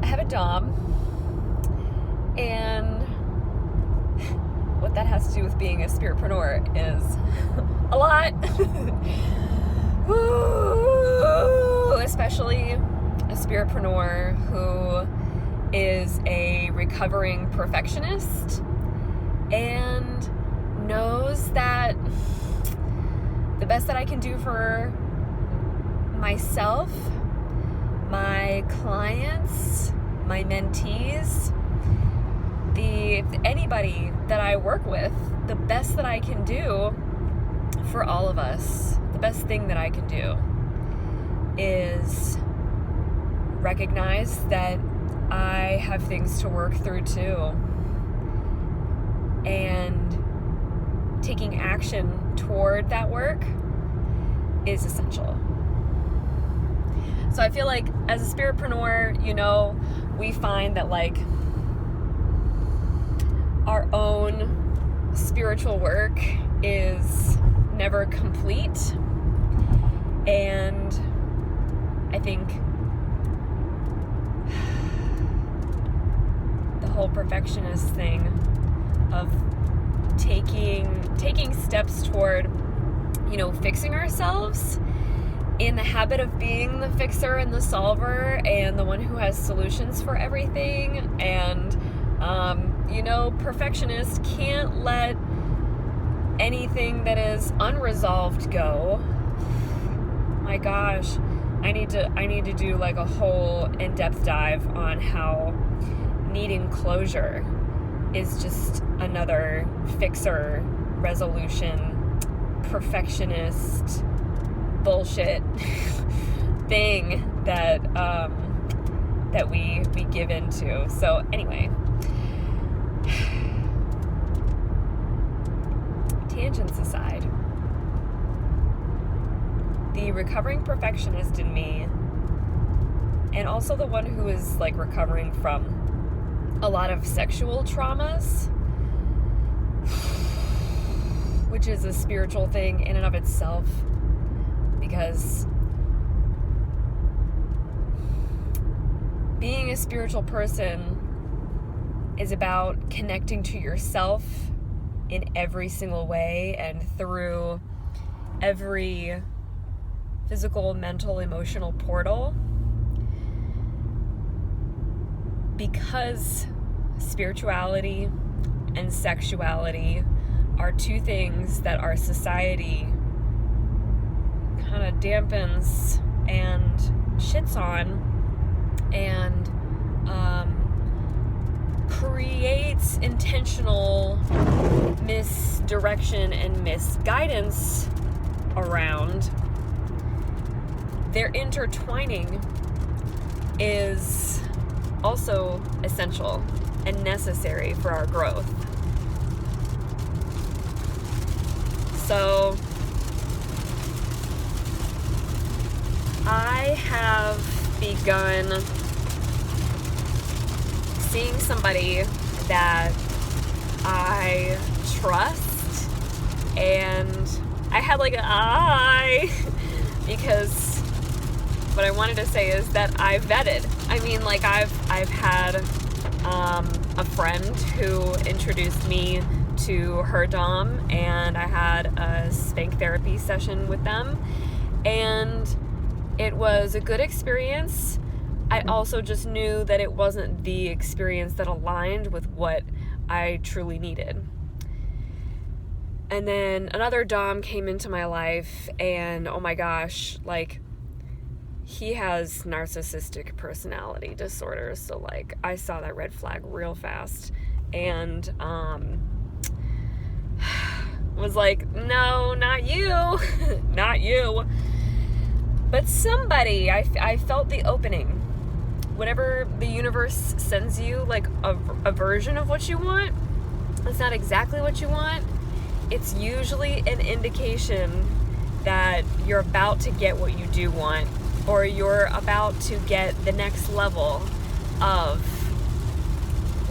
have a Dom, and what that has to do with being a spiritpreneur is a lot. Woo! Especially a spiritpreneur who is a recovering perfectionist and knows that the best that I can do for myself, my clients, my mentees, anybody that I work with, the best that I can do for all of us, the best thing that I can do is recognize that I have things to work through too. And taking action toward that work is essential. So I feel like as a spiritpreneur, we find that like our own spiritual work is never complete. And I think the whole perfectionist thing of taking steps toward, fixing ourselves, in the habit of being the fixer and the solver and the one who has solutions for everything. And, perfectionists can't let anything that is unresolved go. My gosh, I need to do like a whole in-depth dive on how needing closure is just another fixer, resolution, perfectionist bullshit thing that we give into. So anyway, tangents aside, the recovering perfectionist in me, and also the one who is like recovering from a lot of sexual traumas, which is a spiritual thing in and of itself, because being a spiritual person is about connecting to yourself in every single way and through every physical, mental, emotional portal. Because spirituality and sexuality are two things that our society kind of dampens and shits on and creates intentional misdirection and misguidance around, their intertwining is also essential and necessary for our growth. So I have begun seeing somebody that I trust, and I had like an eye because what I wanted to say is that I vetted. I mean, like I've had a friend who introduced me to her Dom, and I had a spank therapy session with them, and it was a good experience. I also just knew that it wasn't the experience that aligned with what I truly needed. And then another Dom came into my life, and oh my gosh, like, he has narcissistic personality disorder. So like, I saw that red flag real fast, and was like, no, not you, not you. But somebody, I felt the opening. Whatever the universe sends you, like a version of what you want, it's not exactly what you want. It's usually an indication that you're about to get what you do want, or you're about to get the next level of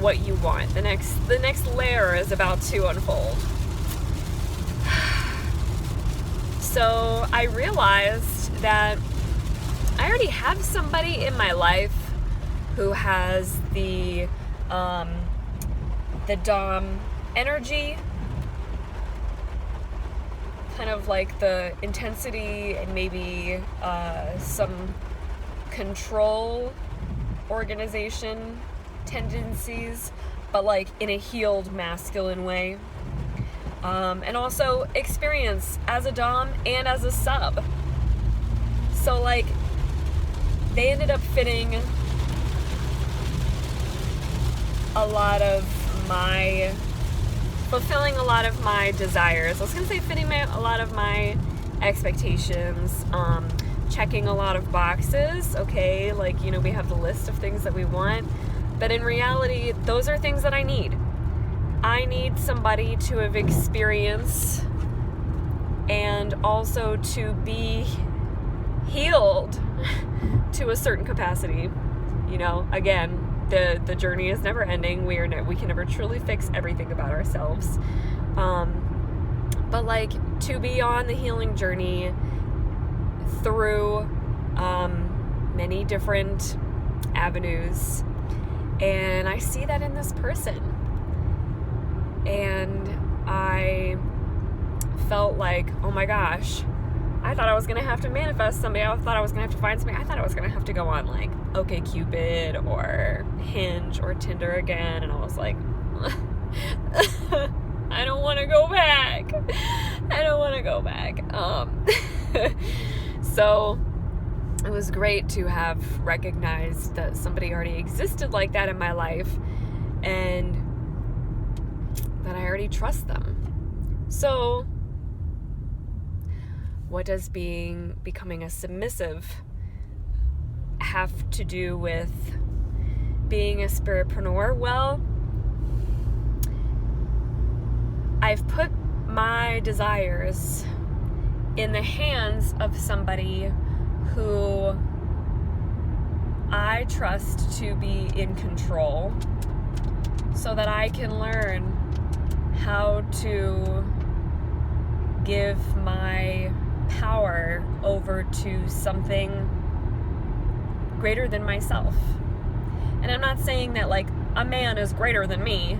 what you want. The next layer is about to unfold. So I realized that I already have somebody in my life who has the Dom energy, kind of like the intensity and maybe some control organization tendencies, but like in a healed masculine way. And also experience as a Dom and as a sub. So like they ended up fitting fulfilling a lot of my desires. I was gonna say fitting a lot of my expectations, checking a lot of boxes, okay, like, you know, we have the list of things that we want, but in reality, those are things that I need. I need somebody to have experienced and also to be healed to a certain capacity. You know, again, the journey is never ending. We can never truly fix everything about ourselves. But like to be on the healing journey through many different avenues. And I see that in this person. And I felt like, oh my gosh, I thought I was going to have to manifest somebody. I thought I was going to have to find somebody. I thought I was going to have to go on like OkCupid or Hinge or Tinder again. And I was like, I don't want to go back. I don't want to go back. So it was great to have recognized that somebody already existed like that in my life and that I already trust them. So what does becoming a submissive have to do with being a spiritpreneur? Well, I've put my desires in the hands of somebody who I trust to be in control so that I can learn how to give my power over to something greater than myself. And I'm not saying that like a man is greater than me.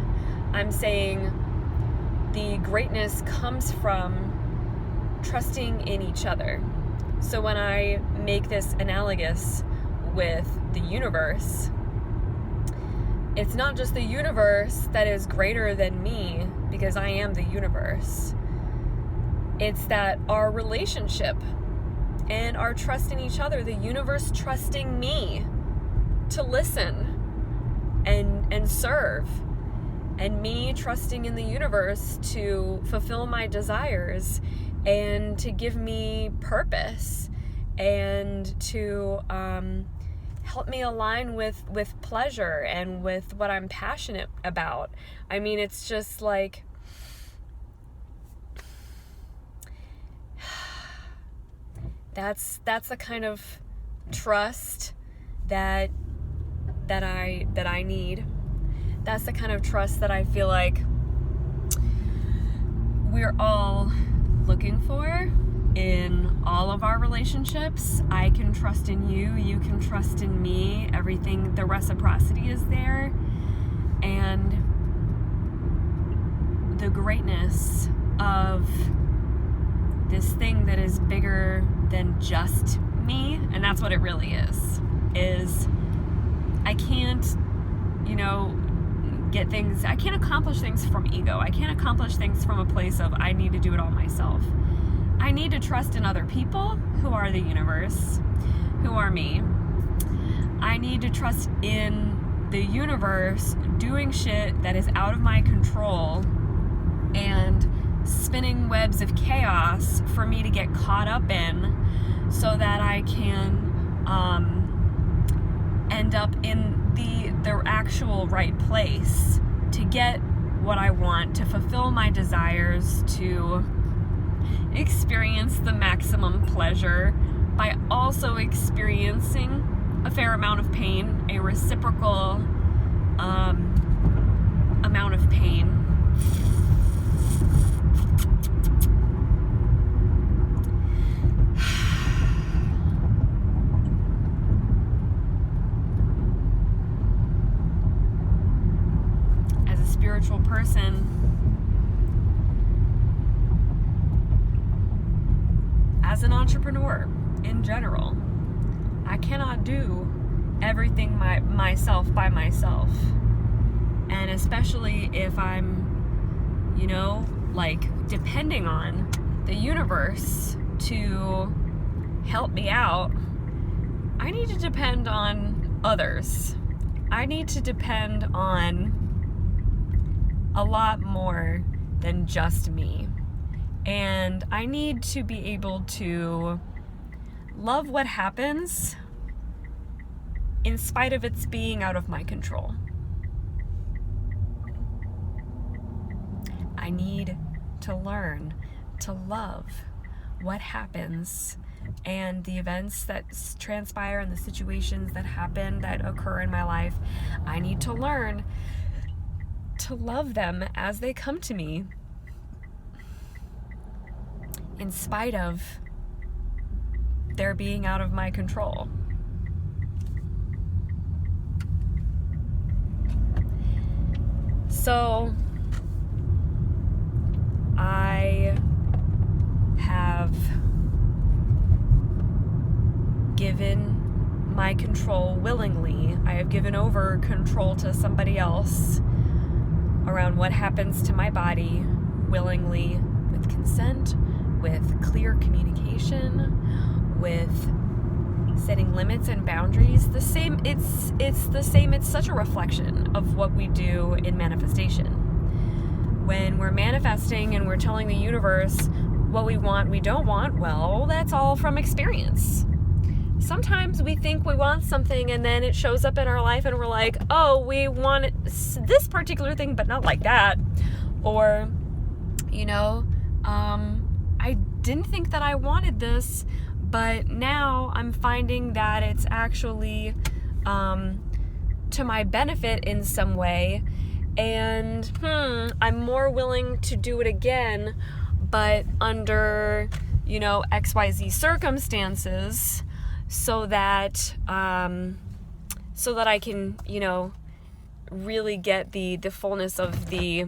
I'm saying the greatness comes from trusting in each other. So when I make this analogous with the universe, it's not just the universe that is greater than me because I am the universe. It's that our relationship and our trust in each other, the universe trusting me to listen and serve, and me trusting in the universe to fulfill my desires and to give me purpose and to help me align with pleasure and with what I'm passionate about. I mean, it's just like that's the kind of trust that I need. That's the kind of trust that I feel like we're all looking for in all of our relationships. I can trust in you, you can trust in me, everything, the reciprocity is there, and the greatness of this thing that is bigger than just me, and that's what it really is I can't, I can't accomplish things from ego. I can't accomplish things from a place of I need to do it all myself. I need to trust in other people who are the universe, who are me. I need to trust in the universe doing shit that is out of my control and spinning webs of chaos for me to get caught up in so that I can end up in the actual right place to get what I want, to fulfill my desires, to experience the maximum pleasure by also experiencing a fair amount of pain, a reciprocal amount of pain. spiritual person, as an entrepreneur in general, I cannot do everything myself by myself. And especially if I'm, you know, like depending on the universe to help me out, I need to depend on others. I need to depend on a lot more than just me. And I need to be able to love what happens in spite of its being out of my control. I need to learn to love what happens and the events that transpire and the situations that happen, that occur in my life. I need to learn to love them as they come to me, in spite of their being out of my control. So I have given my control willingly. I have given over control to somebody else around what happens to my body willingly, with consent, with clear communication, with setting limits and boundaries. It's such a reflection of what we do in manifestation. When we're manifesting and we're telling the universe what we want, we don't want, well, that's all from experience. Sometimes we think we want something and then it shows up in our life and we're like, oh, we want this particular thing, but not like that. Or, you know, I didn't think that I wanted this, but now I'm finding that it's actually to my benefit in some way. And I'm more willing to do it again, but under, you know, XYZ circumstances, so that I can, you know, really get the fullness of the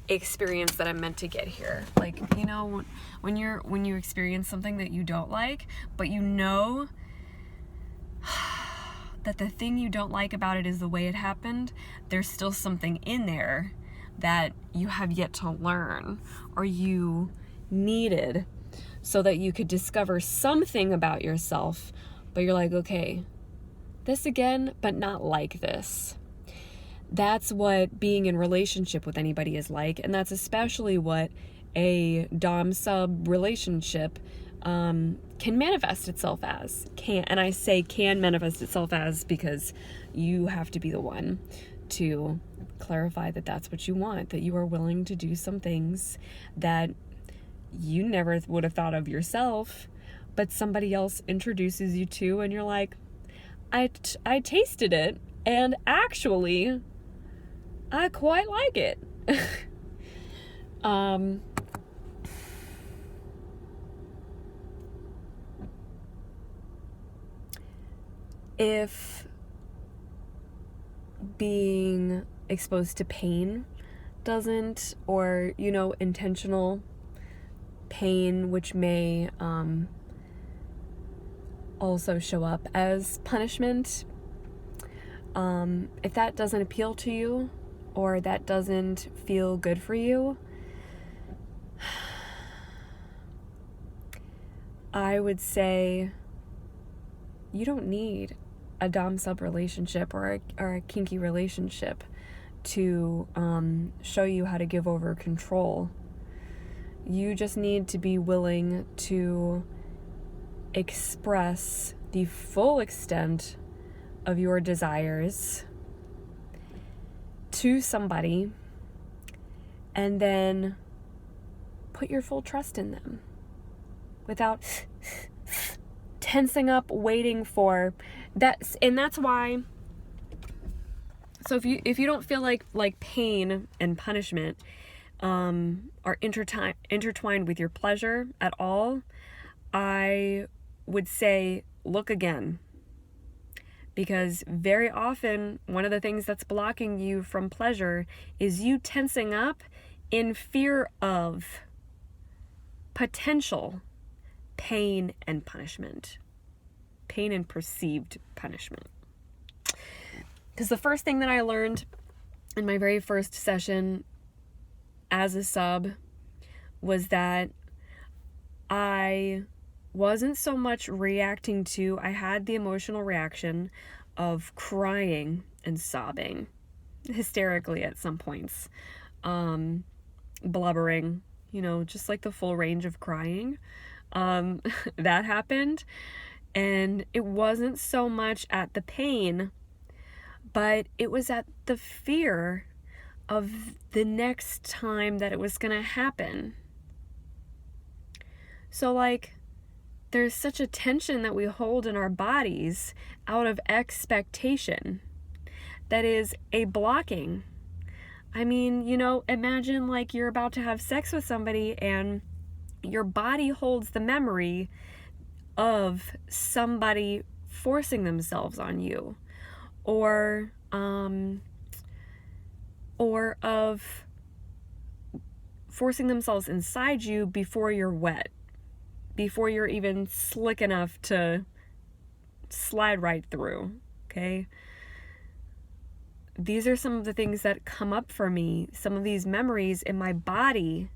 experience that I'm meant to get here. Like, you know, when you experience something that you don't like, but you know that the thing you don't like about it is the way it happened, there's still something in there that you have yet to learn, or you needed, so that you could discover something about yourself, but you're like, okay, this again, but not like this. That's what being in relationship with anybody is like, and that's especially what a dom-sub relationship can manifest itself as. And I say can manifest itself as because you have to be the one to clarify that that's what you want, that you are willing to do some things that you never would have thought of yourself, but somebody else introduces you to, and you're like, I tasted it, and actually, I quite like it. If being exposed to pain doesn't, or, you know, intentional pain, which may also show up as punishment, if that doesn't appeal to you, or that doesn't feel good for you, I would say you don't need a dom-sub relationship or a kinky relationship to show you how to give over control. You just need to be willing to express the full extent of your desires to somebody, and then put your full trust in them without tensing up, waiting for that. And that's why, so if you don't feel like pain and punishment are intertwined with your pleasure at all, I would say look again, Because very often, one of the things that's blocking you from pleasure is you tensing up in fear of potential pain and punishment. Pain and perceived punishment. Because the first thing that I learned in my very first session as a sub was that I wasn't so much reacting to, I had the emotional reaction of crying and sobbing hysterically at some points, blubbering, just like the full range of crying. That happened, and it wasn't so much at the pain, but it was at the fear of the next time that it was gonna happen. So there's such a tension that we hold in our bodies out of expectation that is a blocking. I mean, imagine you're about to have sex with somebody and your body holds the memory of somebody forcing themselves on you, or of forcing themselves inside you before you're wet, before you're even slick enough to slide right through, okay? These are some of the things that come up for me, some of these memories in my body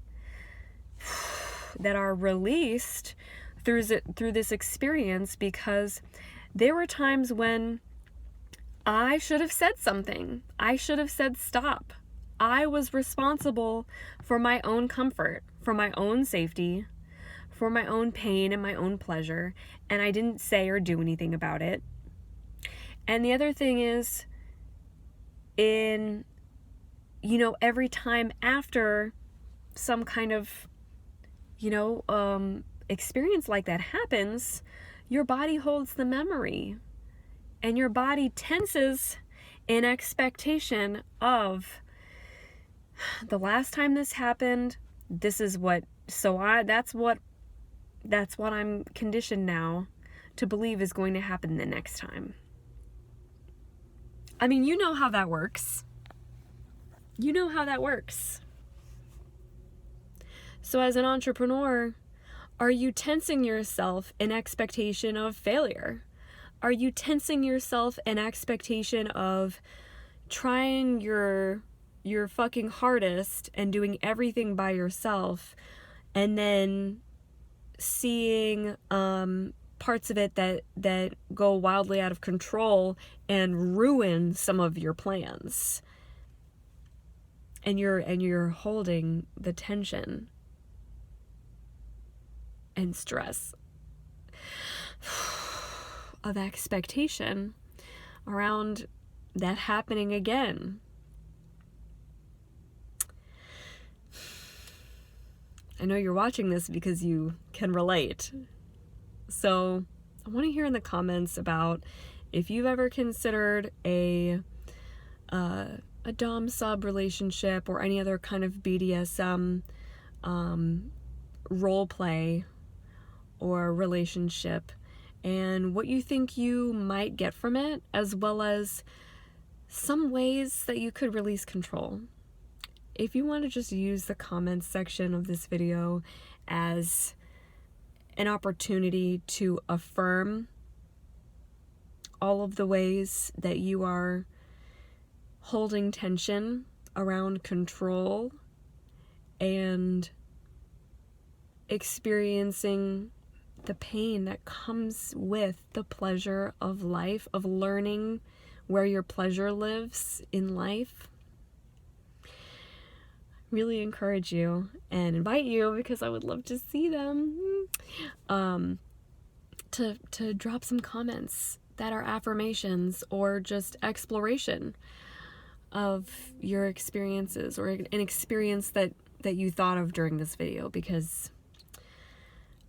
that are released through this experience, because there were times when I should have said something. I should have said stop. I was responsible for my own comfort, for my own safety, for my own pain and my own pleasure, and I didn't say or do anything about it. And the other thing is, every time after some kind of, experience like that happens, your body holds the memory, and your body tenses in expectation of, the last time this happened, this is what, that's what I'm conditioned now to believe is going to happen the next time. I mean, you know how that works. You know how that works. So as an entrepreneur, are you tensing yourself in expectation of failure? Are you tensing yourself in expectation of trying your fucking hardest and doing everything by yourself, and then seeing parts of it that go wildly out of control and ruin some of your plans, and you're holding the tension and stress of expectation around that happening again? I know you're watching this because you can relate. So I want to hear in the comments about if you've ever considered a dom sub relationship or any other kind of BDSM role play or relationship, and what you think you might get from it, as well as some ways that you could release control. If you want to just use the comments section of this video as an opportunity to affirm all of the ways that you are holding tension around control and experiencing the pain that comes with the pleasure of life, of learning where your pleasure lives in life, really encourage you and invite you, because I would love to see them, to drop some comments that are affirmations or just exploration of your experiences, or an experience that you thought of during this video, because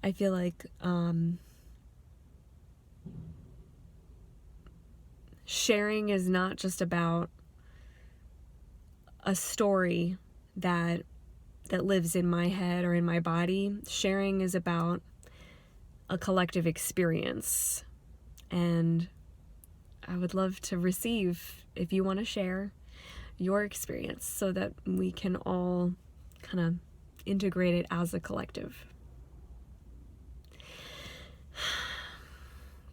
I feel like sharing is not just about a story that lives in my head or in my body. Sharing is about a collective experience, and I would love to receive if you want to share your experience so that we can all kind of integrate it as a collective.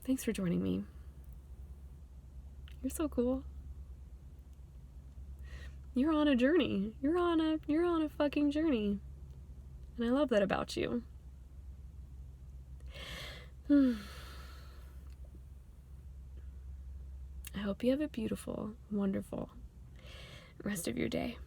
Thanks for joining me. You're so cool. You're on a journey. You're on a fucking journey. And I love that about you. I hope you have a beautiful, wonderful rest of your day.